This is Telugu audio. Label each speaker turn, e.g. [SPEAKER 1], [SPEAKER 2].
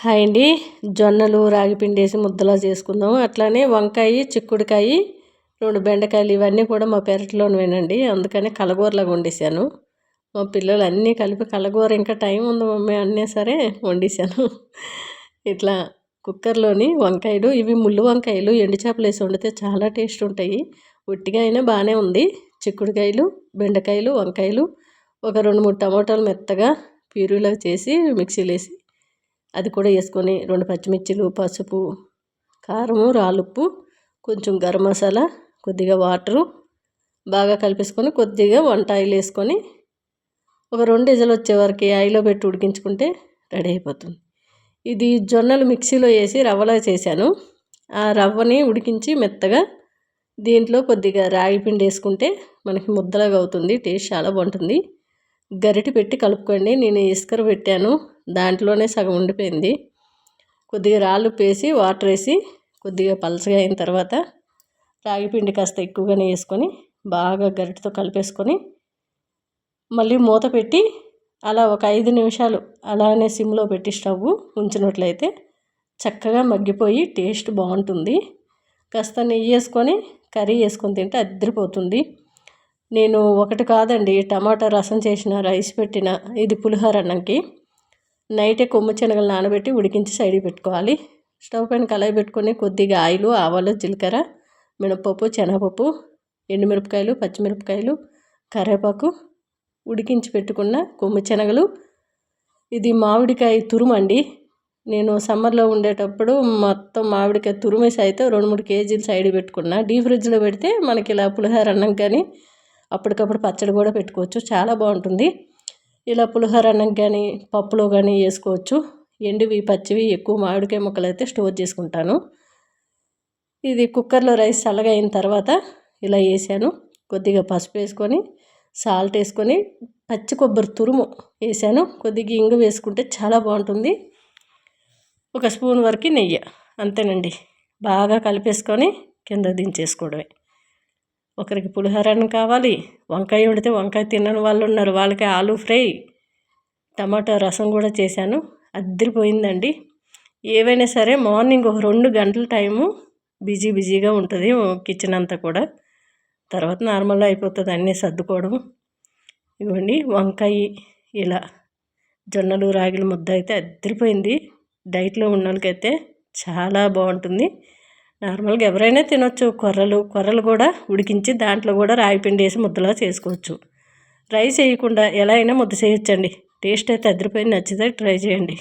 [SPEAKER 1] హాయ్ అండి. జొన్నలు రాగి పిండి వేసి ముద్దలా చేసుకుందాము. అట్లానే వంకాయ, చిక్కుడుకాయ, 2 బెండకాయలు ఇవన్నీ కూడా మా పెరట్లోనివేనండి. అందుకని కలగూరలాగా వండేసాను. మా పిల్లలు అన్నీ కలిపి కలగూర ఇంకా టైం ఉంది మమ్మీ అన్నీ సరే వండేసాను. ఇట్లా కుక్కర్లోని వంకాయలు, ఇవి ముళ్ళు వంకాయలు, ఎండు చేపలు వేసి వండితే చాలా టేస్ట్ ఉంటాయి. ఉట్టిగా అయినా బాగానే ఉంది. చిక్కుడుకాయలు, బెండకాయలు, వంకాయలు, ఒక 2-3 టమాటాలు మెత్తగా ప్యూరీలాగా చేసి మిక్సీలో వేసి అది కూడా వేసుకొని 2 పచ్చిమిర్చిలు, పసుపు, కారము, రాళ్ళుప్పు, కొంచెం గరం మసాలా, కొద్దిగా వాటరు బాగా కలిపేసుకొని కొద్దిగా వంట ఆయిల్ వేసుకొని ఒక 2 విజిల్ వచ్చే వరకు ఆయిల్లో పెట్టి ఉడికించుకుంటే రెడీ అయిపోతుంది. ఇది జొన్నలు మిక్సీలో వేసి రవ్వలా చేశాను. ఆ రవ్వని ఉడికించి మెత్తగా దీంట్లో కొద్దిగా రాగి పిండి వేసుకుంటే మనకి ముద్దలాగా అవుతుంది. టేస్ట్ చాలా బాగుంటుంది. గరిటె పెట్టి కలుపుకోండి. నేను ఇసుకర పెట్టాను, దాంట్లోనే సగం ఉండిపోయింది. కొద్దిగా రాళ్ళు వేసి వాటర్ వేసి కొద్దిగా పలచగా అయిన తర్వాత రాగి పిండి కాస్త ఎక్కువగానే వేసుకొని బాగా గరిటెతో కలిపేసుకొని మళ్ళీ మూత పెట్టి అలా ఒక 5 నిమిషాలు అలానే సిమ్లో పెట్టి స్టవ్ ఉంచినట్లయితే చక్కగా మగ్గిపోయి టేస్ట్ బాగుంటుంది. కాస్త నెయ్యి వేసుకొని కర్రీ వేసుకొని తింటే అద్దరిపోతుంది. నేను ఒకటి కాదండి, టమాటా రసం చేసిన, రైస్ పెట్టిన, ఇది పులిహోర అన్నంకి నైటే కొమ్ము శనగలు నానబెట్టి ఉడికించి సైడ్కి పెట్టుకోవాలి. స్టవ్ పైన కళాయి పెట్టుకొని కొద్దిగా ఆయిల్, ఆవాలు, జీలకర్ర, మినపప్పు, శనగపప్పు, ఎండుమిరపకాయలు, పచ్చిమిరపకాయలు, కరివేపాకు, ఉడికించి పెట్టుకున్న కొమ్ము శనగలు, ఇది మామిడికాయ తురుమండి. నేను సమ్మర్లో ఉండేటప్పుడు మొత్తం మామిడికాయ తురుమేసి అయితే 2-3 కేజీలు సైడ్ పెట్టుకున్నా. డీప్ ఫ్రిడ్జ్లో పెడితే మనకి ఇలా పులిహోర అన్నం కానీ అప్పటికప్పుడు పచ్చడి కూడా పెట్టుకోవచ్చు, చాలా బాగుంటుంది. ఇలా పులిహోర అన్నం కానీ పప్పులో కానీ వేసుకోవచ్చు. ఎండువి పచ్చివి ఎక్కువ మామిడికాయ ముక్కలు అయితే స్టోర్ చేసుకుంటాను. ఇది కుక్కర్లో రైస్ చల్లగా అయిన తర్వాత ఇలా వేసాను. కొద్దిగా పసుపు వేసుకొని సాల్ట్ వేసుకొని పచ్చి కొబ్బరి తురుము వేసాను. కొద్దిగా ఇంగు వేసుకుంటే చాలా బాగుంటుంది. ఒక స్పూన్ వరకు నెయ్యి, అంతేనండి. బాగా కలిపేసుకొని కింద దించేసుకోవడమే. ఒకరికి పులిహోర అన్నం కావాలి, వంకాయ వండితే వంకాయ తినని వాళ్ళు ఉన్నారు, వాళ్ళకి ఆలు ఫ్రై, టమాటా రసం కూడా చేశాను. అద్దరిపోయిందండి. ఏవైనా సరే మార్నింగ్ ఒక 2 గంటల టైము బిజీగా ఉంటుంది కిచెన్ అంతా కూడా. తర్వాత నార్మల్గా అయిపోతుంది అన్నీ సర్దుకోవడం. ఇవ్వండి వంకాయ ఇలా జొన్నలు రాగిల ముద్ద అయితే అద్దరిపోయింది. డైట్లో ఉన్న వాళ్ళకైతే చాలా బాగుంటుంది. నార్మల్గా ఎవరైనా తినొచ్చు. కొర్రలు కూడా ఉడికించి దాంట్లో కూడా రాగి పిండి వేసి ముద్దలా చేసుకోవచ్చు. రైస్ వేయకుండా ఎలా అయినా ముద్ద చేయొచ్చండి. టేస్ట్ అయితే అద్దరిపోయింది. నచ్చితే ట్రై చేయండి.